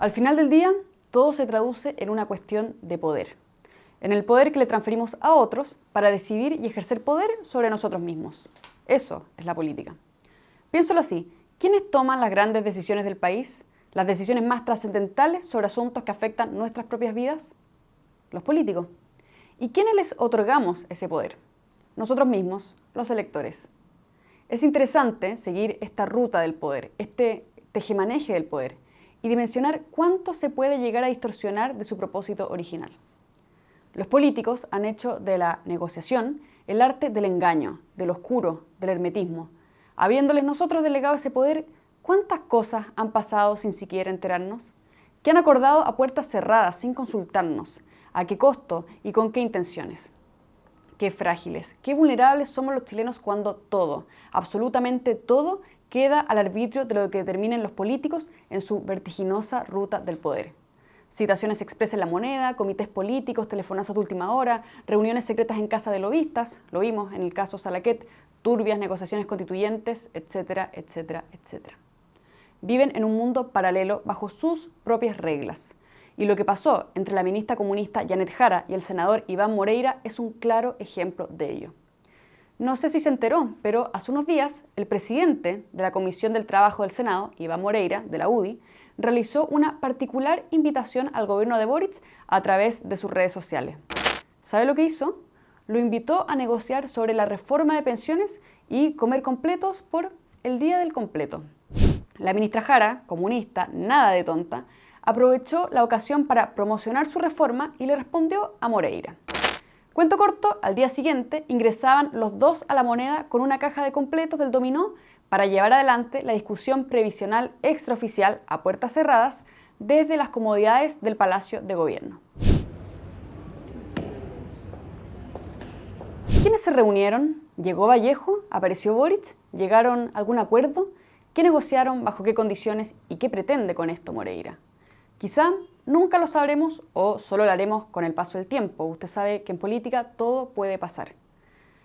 Al final del día, todo se traduce en una cuestión de poder. En el poder que le transferimos a otros para decidir y ejercer poder sobre nosotros mismos. Eso es la política. Piénsalo así, ¿quiénes toman las grandes decisiones del país? Las decisiones más trascendentales sobre asuntos que afectan nuestras propias vidas. Los políticos. ¿Y quiénes les otorgamos ese poder? Nosotros mismos, los electores. Es interesante seguir esta ruta del poder, este tejemaneje del poder, y dimensionar cuánto se puede llegar a distorsionar de su propósito original. Los políticos han hecho de la negociación el arte del engaño, del oscuro, del hermetismo. Habiéndoles nosotros delegado ese poder, ¿cuántas cosas han pasado sin siquiera enterarnos? ¿Qué han acordado a puertas cerradas, sin consultarnos? ¿A qué costo y con qué intenciones? Qué frágiles, qué vulnerables somos los chilenos cuando todo, absolutamente todo, queda al arbitrio de lo que determinen los políticos en su vertiginosa ruta del poder. Citaciones expresas en La Moneda, comités políticos, telefonazos de última hora, reuniones secretas en casa de lobistas, lo vimos en el caso Salaquet, turbias negociaciones constituyentes, etcétera, etcétera, etcétera. Viven en un mundo paralelo bajo sus propias reglas. Y lo que pasó entre la ministra comunista Janet Jara y el senador Iván Moreira es un claro ejemplo de ello. No sé si se enteró, pero hace unos días el presidente de la Comisión del Trabajo del Senado, Iván Moreira, de la UDI, realizó una particular invitación al gobierno de Boric a través de sus redes sociales. ¿Sabe lo que hizo? Lo invitó a negociar sobre la reforma de pensiones y comer completos por el día del completo. La ministra Jara, comunista, nada de tonta, aprovechó la ocasión para promocionar su reforma y le respondió a Moreira. Cuento corto, al día siguiente ingresaban los dos a La Moneda con una caja de completos del dominó para llevar adelante la discusión previsional extraoficial a puertas cerradas desde las comodidades del Palacio de Gobierno. ¿Quiénes se reunieron? ¿Llegó Vallejo? ¿Apareció Boric? ¿Llegaron a algún acuerdo? ¿Qué negociaron? ¿Bajo qué condiciones? ¿Y qué pretende con esto Moreira? Quizá nunca lo sabremos o solo lo haremos con el paso del tiempo. Usted sabe que en política todo puede pasar.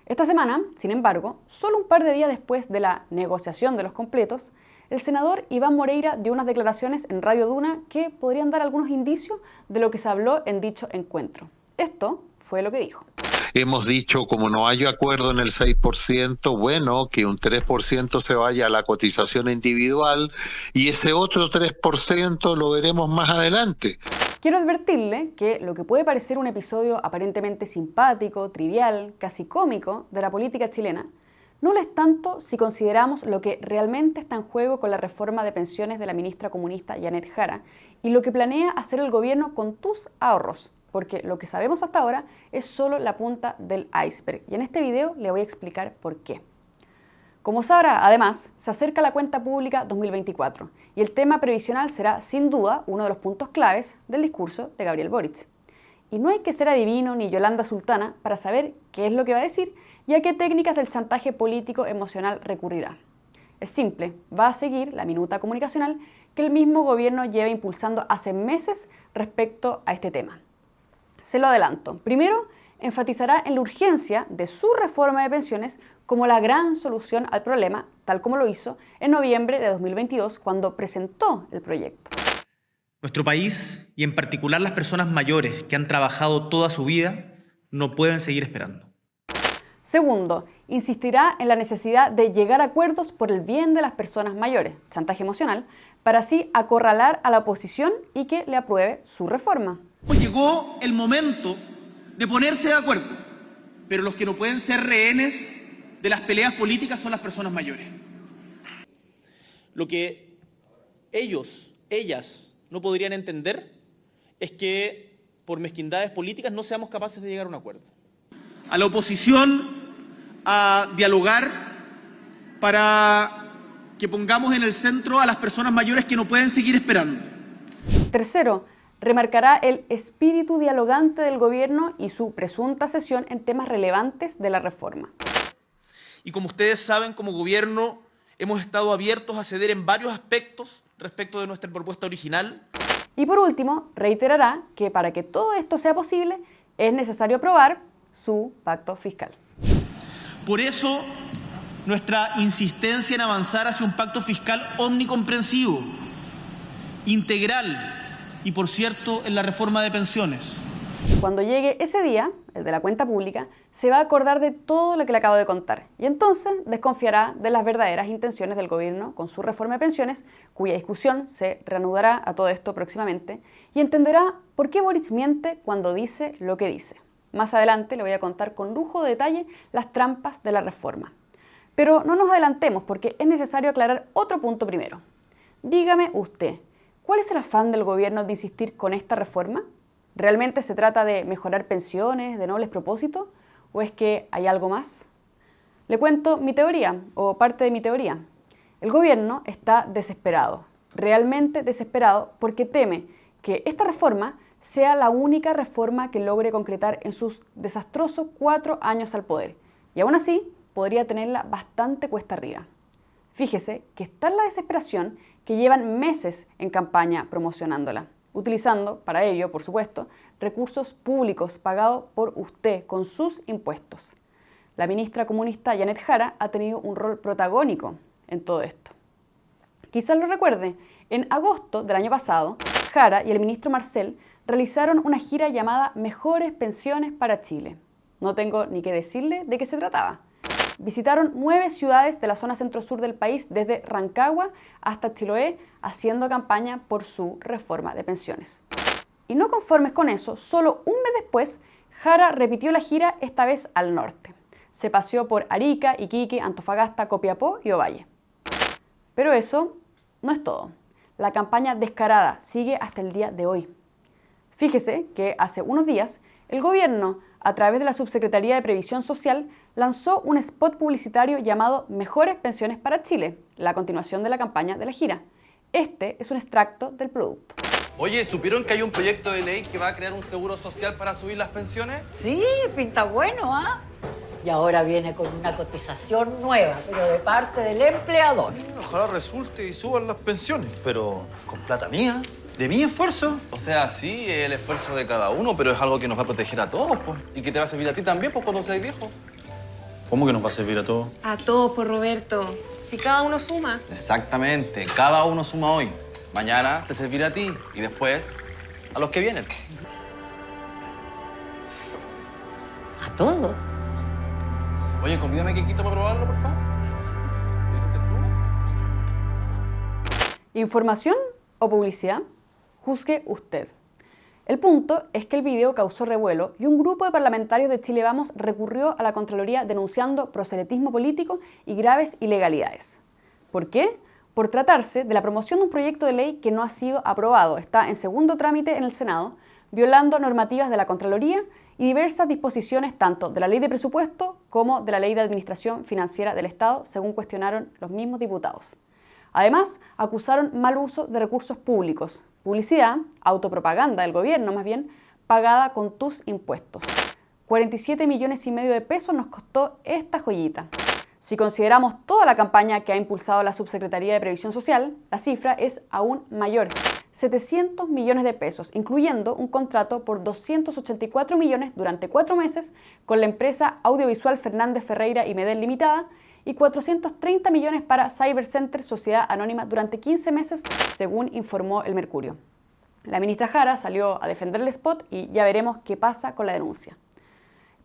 Esta semana, sin embargo, solo un par de días después de la negociación de los completos, el senador Iván Moreira dio unas declaraciones en Radio Duna que podrían dar algunos indicios de lo que se habló en dicho encuentro. Esto fue lo que dijo. Hemos dicho, como no hay acuerdo en el 6%, bueno, que un 3% se vaya a la cotización individual y ese otro 3% lo veremos más adelante. Quiero advertirle que lo que puede parecer un episodio aparentemente simpático, trivial, casi cómico de la política chilena, no lo es tanto si consideramos lo que realmente está en juego con la reforma de pensiones de la ministra comunista Janet Jara y lo que planea hacer el gobierno con tus ahorros, porque lo que sabemos hasta ahora es solo la punta del iceberg y en este video le voy a explicar por qué. Como sabrá, además, se acerca la cuenta pública 2024 y el tema previsional será, sin duda, uno de los puntos claves del discurso de Gabriel Boric. Y no hay que ser adivino ni Yolanda Sultana para saber qué es lo que va a decir y a qué técnicas del chantaje político emocional recurrirá. Es simple, va a seguir la minuta comunicacional que el mismo gobierno lleva impulsando hace meses respecto a este tema. Se lo adelanto. Primero, enfatizará en la urgencia de su reforma de pensiones como la gran solución al problema, tal como lo hizo en noviembre de 2022 cuando presentó el proyecto. Nuestro país, y en particular las personas mayores que han trabajado toda su vida, no pueden seguir esperando. Segundo, insistirá en la necesidad de llegar a acuerdos por el bien de las personas mayores, chantaje emocional, para así acorralar a la oposición y que le apruebe su reforma. Llegó el momento de ponerse de acuerdo, pero los que no pueden ser rehenes de las peleas políticas son las personas mayores. Lo que ellas no podrían entender es que por mezquindades políticas no seamos capaces de llegar a un acuerdo. A la oposición a dialogar para que pongamos en el centro a las personas mayores que no pueden seguir esperando. Tercero, remarcará el espíritu dialogante del gobierno y su presunta cesión en temas relevantes de la reforma. Y como ustedes saben, como gobierno hemos estado abiertos a ceder en varios aspectos respecto de nuestra propuesta original. Y por último, reiterará que para que todo esto sea posible es necesario aprobar su pacto fiscal. Por eso, nuestra insistencia en avanzar hacia un pacto fiscal omnicomprensivo, integral, y, por cierto, en la reforma de pensiones. Cuando llegue ese día, el de la cuenta pública, se va a acordar de todo lo que le acabo de contar y entonces desconfiará de las verdaderas intenciones del gobierno con su reforma de pensiones, cuya discusión se reanudará a todo esto próximamente, y entenderá por qué Boric miente cuando dice lo que dice. Más adelante le voy a contar con lujo de detalle las trampas de la reforma. Pero no nos adelantemos porque es necesario aclarar otro punto primero. Dígame usted, ¿cuál es el afán del gobierno de insistir con esta reforma? ¿Realmente se trata de mejorar pensiones, de nobles propósitos? ¿O es que hay algo más? Le cuento mi teoría, o parte de mi teoría. El gobierno está desesperado, realmente desesperado, porque teme que esta reforma sea la única reforma que logre concretar en sus desastrosos 4 años al poder. Y aún así, podría tenerla bastante cuesta arriba. Fíjese que está la desesperación que llevan meses en campaña promocionándola, utilizando para ello, por supuesto, recursos públicos pagados por usted con sus impuestos. La ministra comunista Janet Jara ha tenido un rol protagónico en todo esto. Quizás lo recuerde, en agosto del año pasado, Jara y el ministro Marcel realizaron una gira llamada Mejores Pensiones para Chile. No tengo ni que decirle de qué se trataba. Visitaron 9 ciudades de la zona centro-sur del país, desde Rancagua hasta Chiloé, haciendo campaña por su reforma de pensiones. Y no conformes con eso, solo un mes después, Jara repitió la gira, esta vez al norte. Se paseó por Arica, Iquique, Antofagasta, Copiapó y Ovalle. Pero eso no es todo. La campaña descarada sigue hasta el día de hoy. Fíjese que hace unos días el gobierno, a través de la Subsecretaría de Previsión Social, lanzó un spot publicitario llamado Mejores Pensiones para Chile, la continuación de la campaña de la gira. Este es un extracto del producto. Oye, ¿supieron que hay un proyecto de ley que va a crear un seguro social para subir las pensiones? Sí, pinta bueno, ¿ah? Y ahora viene con una cotización nueva, pero de parte del empleador. Ojalá resulte y suban las pensiones, pero con plata mía, de mi esfuerzo. O sea, sí, es el esfuerzo de cada uno, pero es algo que nos va a proteger a todos, pues. Y que te va a servir a ti también, pues, cuando seas viejo. ¿Cómo que nos va a servir a todos? A todos, por Roberto. Si cada uno suma. Exactamente, cada uno suma hoy. Mañana te servirá a ti y después a los que vienen. ¿A todos? Oye, convídame Quequito para probarlo, por favor. ¿Dices tú? ¿Información o publicidad? Juzgue usted. El punto es que el video causó revuelo y un grupo de parlamentarios de Chile Vamos recurrió a la Contraloría denunciando proselitismo político y graves ilegalidades. ¿Por qué? Por tratarse de la promoción de un proyecto de ley que no ha sido aprobado, está en segundo trámite en el Senado, violando normativas de la Contraloría y diversas disposiciones tanto de la Ley de Presupuesto como de la Ley de Administración Financiera del Estado, según cuestionaron los mismos diputados. Además, acusaron mal uso de recursos públicos, publicidad, autopropaganda del gobierno más bien, pagada con tus impuestos. 47,5 millones de pesos nos costó esta joyita. Si consideramos toda la campaña que ha impulsado la Subsecretaría de Previsión Social, la cifra es aún mayor, 700 millones de pesos, incluyendo un contrato por 284 millones durante 4 meses con la empresa audiovisual Fernández Ferreira y Medel Limitada y 430 millones para Cybercenter Sociedad Anónima durante 15 meses, según informó El Mercurio. La ministra Jara salió a defender el spot y ya veremos qué pasa con la denuncia.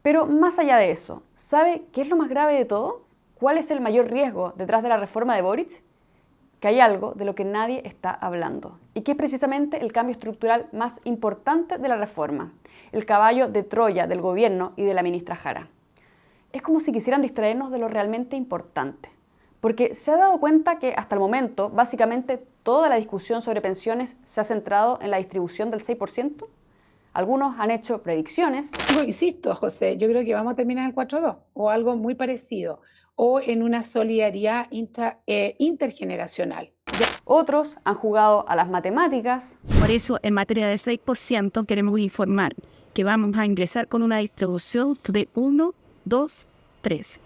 Pero más allá de eso, ¿sabe qué es lo más grave de todo? ¿Cuál es el mayor riesgo detrás de la reforma de Boric? Que hay algo de lo que nadie está hablando y que es precisamente el cambio estructural más importante de la reforma, el caballo de Troya del gobierno y de la ministra Jara. Es como si quisieran distraernos de lo realmente importante, porque se ha dado cuenta que hasta el momento básicamente toda la discusión sobre pensiones se ha centrado en la distribución del 6%. Algunos han hecho predicciones. Yo insisto, José, yo creo que vamos a terminar en 4-2 o algo muy parecido, o en una solidaridad intergeneracional. Otros han jugado a las matemáticas. Por eso, en materia del 6%, queremos informar que vamos a ingresar con una distribución de 1, 2, 3.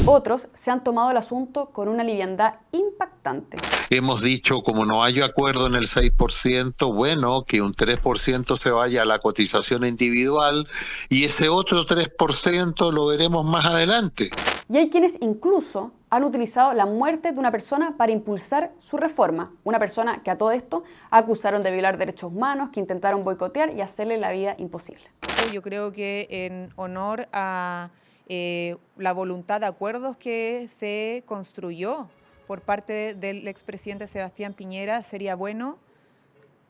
Otros se han tomado el asunto con una liviandad impactante. Hemos dicho, como no hay acuerdo en el 6%, bueno, que un 3% se vaya a la cotización individual y ese otro 3% lo veremos más adelante. Y hay quienes incluso han utilizado la muerte de una persona para impulsar su reforma. Una persona que a todo esto acusaron de violar derechos humanos, que intentaron boicotear y hacerle la vida imposible. Yo creo que en honor a la voluntad de acuerdos que se construyó por parte del expresidente Sebastián Piñera, sería bueno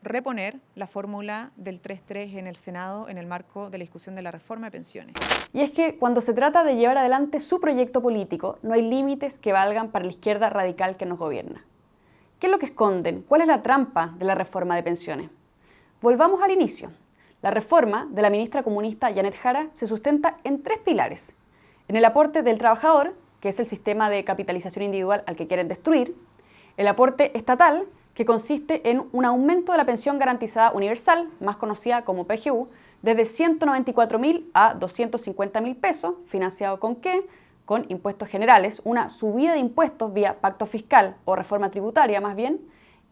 reponer la fórmula del 3-3 en el Senado en el marco de la discusión de la reforma de pensiones. Y es que cuando se trata de llevar adelante su proyecto político, no hay límites que valgan para la izquierda radical que nos gobierna. ¿Qué es lo que esconden? ¿Cuál es la trampa de la reforma de pensiones? Volvamos al inicio. La reforma de la ministra comunista Janet Jara se sustenta en 3 pilares. En el aporte del trabajador, que es el sistema de capitalización individual al que quieren destruir, el aporte estatal, que consiste en un aumento de la pensión garantizada universal, más conocida como PGU, desde 194.000 a 250.000 pesos, financiado ¿con qué? Con impuestos generales, una subida de impuestos vía pacto fiscal o reforma tributaria más bien,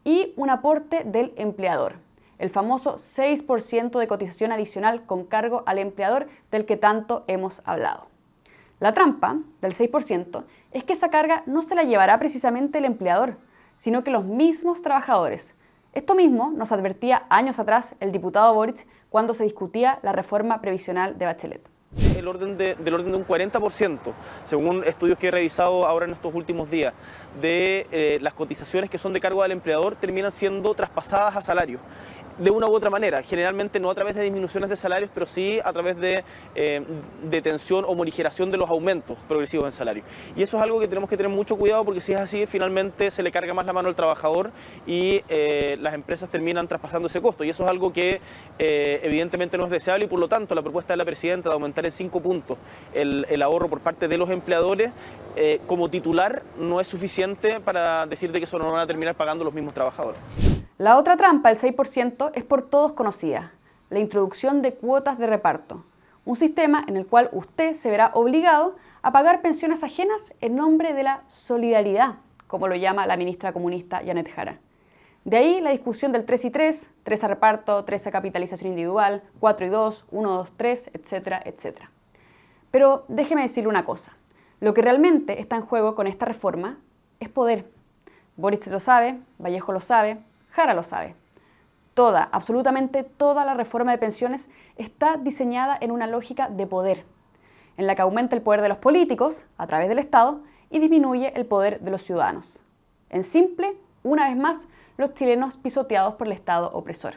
y un aporte del empleador, el famoso 6% de cotización adicional con cargo al empleador del que tanto hemos hablado. La trampa del 6% es que esa carga no se la llevará precisamente el empleador, sino que los mismos trabajadores. Esto mismo nos advertía años atrás el diputado Boric cuando se discutía la reforma previsional de Bachelet. Del orden de un 40%, según estudios que he revisado ahora en estos últimos días, de las cotizaciones que son de cargo del empleador terminan siendo traspasadas a salarios, de una u otra manera, generalmente no a través de disminuciones de salarios, pero sí a través de detención o morigeración de los aumentos progresivos en salario. Y eso es algo que tenemos que tener mucho cuidado, porque si es así, finalmente se le carga más la mano al trabajador y las empresas terminan traspasando ese costo. Y eso es algo que evidentemente no es deseable, y por lo tanto la propuesta de la presidenta de aumentar en 5 puntos el ahorro por parte de los empleadores como titular no es suficiente para decir de que eso no van a terminar pagando los mismos trabajadores. La otra trampa, el 6%, es por todos conocida, la introducción de cuotas de reparto, un sistema en el cual usted se verá obligado a pagar pensiones ajenas en nombre de la solidaridad, como lo llama la ministra comunista Janet Jara. De ahí la discusión del 3 y 3, 3 a reparto, 3 a capitalización individual, 4 y 2, 1, 2, 3, etcétera, etcétera. Pero déjeme decirle una cosa, lo que realmente está en juego con esta reforma es poder. Boric lo sabe, Vallejo lo sabe, Jara lo sabe. Toda, absolutamente toda la reforma de pensiones está diseñada en una lógica de poder, en la que aumenta el poder de los políticos a través del Estado y disminuye el poder de los ciudadanos. En simple, una vez más, los chilenos pisoteados por el Estado opresor.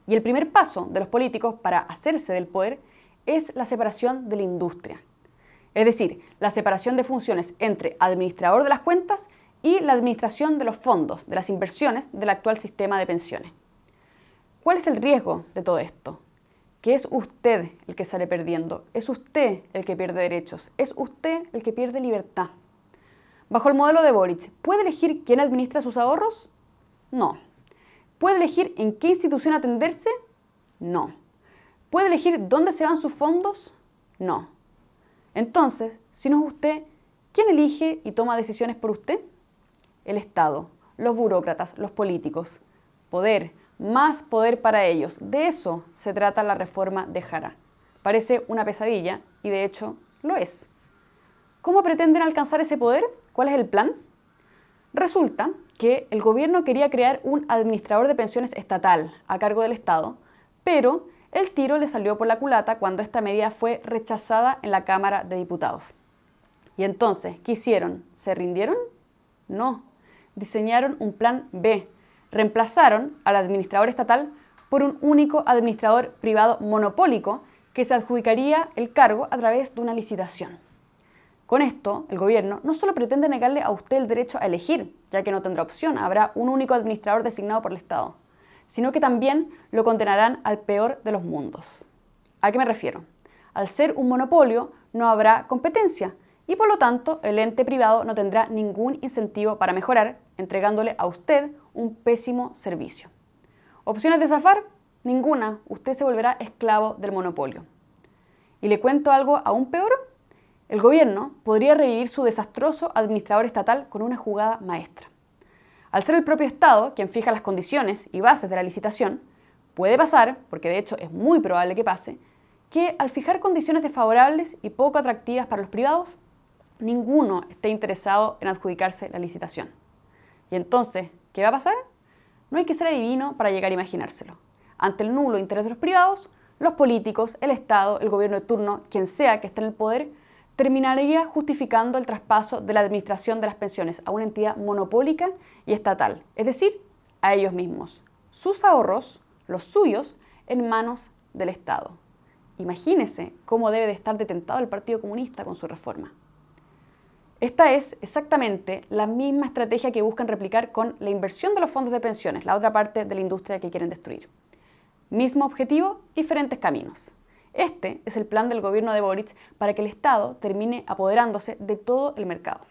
Y el primer paso de los políticos para hacerse del poder es la separación de la industria. Es decir, la separación de funciones entre administrador de las cuentas y la administración de los fondos, de las inversiones del actual sistema de pensiones. ¿Cuál es el riesgo de todo esto? Que es usted el que sale perdiendo, es usted el que pierde derechos, es usted el que pierde libertad. Bajo el modelo de Boric, ¿puede elegir quién administra sus ahorros? No. ¿Puede elegir en qué institución atenderse? No. ¿Puede elegir dónde se van sus fondos? No. Entonces, si no es usted, ¿quién elige y toma decisiones por usted? El Estado, los burócratas, los políticos. Poder, más poder para ellos. De eso se trata la reforma de Jara. Parece una pesadilla y de hecho lo es. ¿Cómo pretenden alcanzar ese poder? ¿Cuál es el plan? Resulta que el gobierno quería crear un administrador de pensiones estatal a cargo del Estado, pero el tiro le salió por la culata cuando esta medida fue rechazada en la Cámara de Diputados. Y entonces, ¿qué hicieron? ¿Se rindieron? No. Diseñaron un plan B. Reemplazaron al administrador estatal por un único administrador privado monopólico que se adjudicaría el cargo a través de una licitación. Con esto, el gobierno no solo pretende negarle a usted el derecho a elegir, ya que no tendrá opción, habrá un único administrador designado por el Estado, sino que también lo condenarán al peor de los mundos. ¿A qué me refiero? Al ser un monopolio, no habrá competencia y por lo tanto el ente privado no tendrá ningún incentivo para mejorar, entregándole a usted un pésimo servicio. ¿Opciones de zafar? Ninguna. Usted se volverá esclavo del monopolio. Y le cuento algo aún peor. El gobierno podría revivir su desastroso administrador estatal con una jugada maestra. Al ser el propio Estado quien fija las condiciones y bases de la licitación, puede pasar, porque de hecho es muy probable que pase, que al fijar condiciones desfavorables y poco atractivas para los privados, ninguno esté interesado en adjudicarse la licitación. Y entonces, ¿qué va a pasar? No hay que ser adivino para llegar a imaginárselo. Ante el nulo interés de los privados, los políticos, el Estado, el gobierno de turno, quien sea que esté en el poder, terminaría justificando el traspaso de la administración de las pensiones a una entidad monopólica y estatal, es decir, a ellos mismos. Sus ahorros, los suyos, en manos del Estado. Imagínese cómo debe de estar detentado el Partido Comunista con su reforma. Esta es exactamente la misma estrategia que buscan replicar con la inversión de los fondos de pensiones, la otra parte de la industria que quieren destruir. Mismo objetivo, diferentes caminos. Este es el plan del gobierno de Boric para que el Estado termine apoderándose de todo el mercado.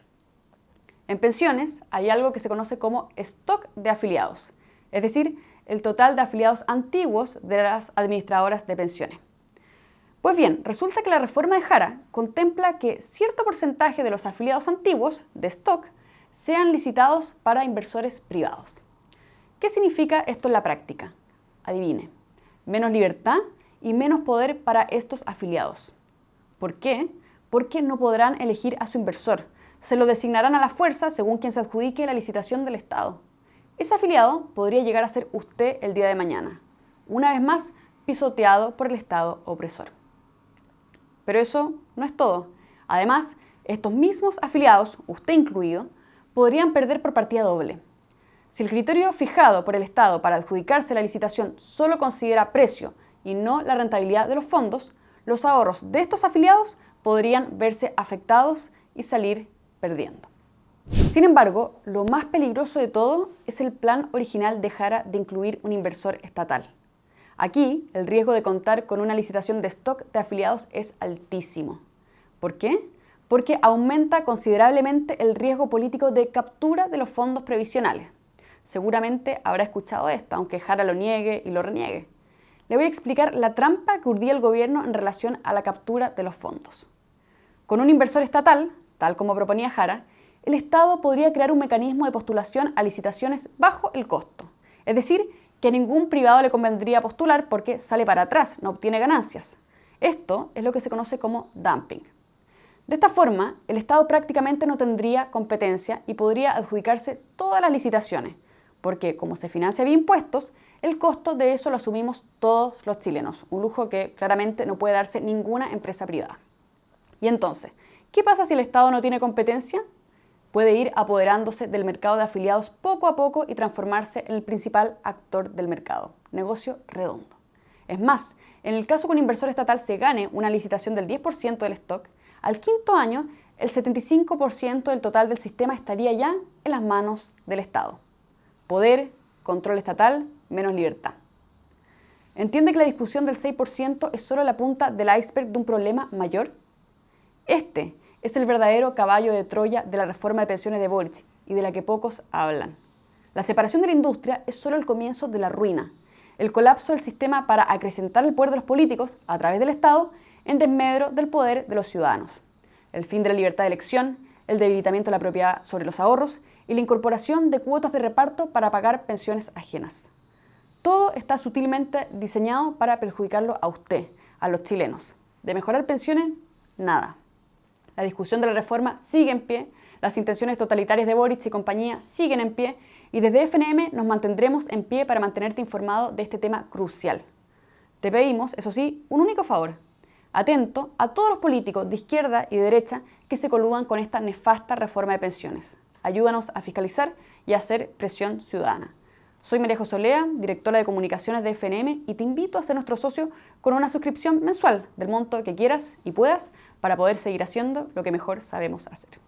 En pensiones hay algo que se conoce como stock de afiliados, es decir, el total de afiliados antiguos de las administradoras de pensiones. Pues bien, resulta que la reforma de Jara contempla que cierto porcentaje de los afiliados antiguos de stock sean licitados para inversores privados. ¿Qué significa esto en la práctica? Adivine, menos libertad y menos poder para estos afiliados. ¿Por qué? Porque no podrán elegir a su inversor. Se lo designarán a la fuerza según quien se adjudique la licitación del Estado. Ese afiliado podría llegar a ser usted el día de mañana, una vez más pisoteado por el Estado opresor. Pero eso no es todo. Además, estos mismos afiliados, usted incluido, podrían perder por partida doble. Si el criterio fijado por el Estado para adjudicarse la licitación solo considera precio y no la rentabilidad de los fondos, los ahorros de estos afiliados podrían verse afectados y salir perdiendo. Sin embargo, lo más peligroso de todo es el plan original de Jara de incluir un inversor estatal. Aquí, el riesgo de contar con una licitación de stock de afiliados es altísimo. ¿Por qué? Porque aumenta considerablemente el riesgo político de captura de los fondos previsionales. Seguramente habrá escuchado esto, aunque Jara lo niegue y lo reniegue. Le voy a explicar la trampa que urdía el gobierno en relación a la captura de los fondos. Con un inversor estatal, tal como proponía Jara, el Estado podría crear un mecanismo de postulación a licitaciones bajo el costo. Es decir, que a ningún privado le convendría postular porque sale para atrás, no obtiene ganancias. Esto es lo que se conoce como dumping. De esta forma, el Estado prácticamente no tendría competencia y podría adjudicarse todas las licitaciones, porque como se financia vía impuestos, el costo de eso lo asumimos todos los chilenos, un lujo que claramente no puede darse ninguna empresa privada. Y entonces, ¿qué pasa si el Estado no tiene competencia? Puede ir apoderándose del mercado de afiliados poco a poco y transformarse en el principal actor del mercado. Negocio redondo. Es más, en el caso que un inversor estatal se gane una licitación del 10% del stock, al quinto año el 75% del total del sistema estaría ya en las manos del Estado. Poder, control estatal, menos libertad. ¿Entiende que la discusión del 6% es solo la punta del iceberg de un problema mayor? Este es el verdadero caballo de Troya de la reforma de pensiones de Boric y de la que pocos hablan. La separación de la industria es solo el comienzo de la ruina, el colapso del sistema para acrecentar el poder de los políticos a través del Estado en desmedro del poder de los ciudadanos, el fin de la libertad de elección, el debilitamiento de la propiedad sobre los ahorros y la incorporación de cuotas de reparto para pagar pensiones ajenas. Todo está sutilmente diseñado para perjudicarlo a usted, a los chilenos. De mejorar pensiones, nada. La discusión de la reforma sigue en pie, las intenciones totalitarias de Boric y compañía siguen en pie y desde FNM nos mantendremos en pie para mantenerte informado de este tema crucial. Te pedimos, eso sí, un único favor. Atento a todos los políticos de izquierda y de derecha que se coludan con esta nefasta reforma de pensiones. Ayúdanos a fiscalizar y a hacer presión ciudadana. Soy María José Olea, directora de comunicaciones de FNM y te invito a ser nuestro socio con una suscripción mensual del monto que quieras y puedas para poder seguir haciendo lo que mejor sabemos hacer.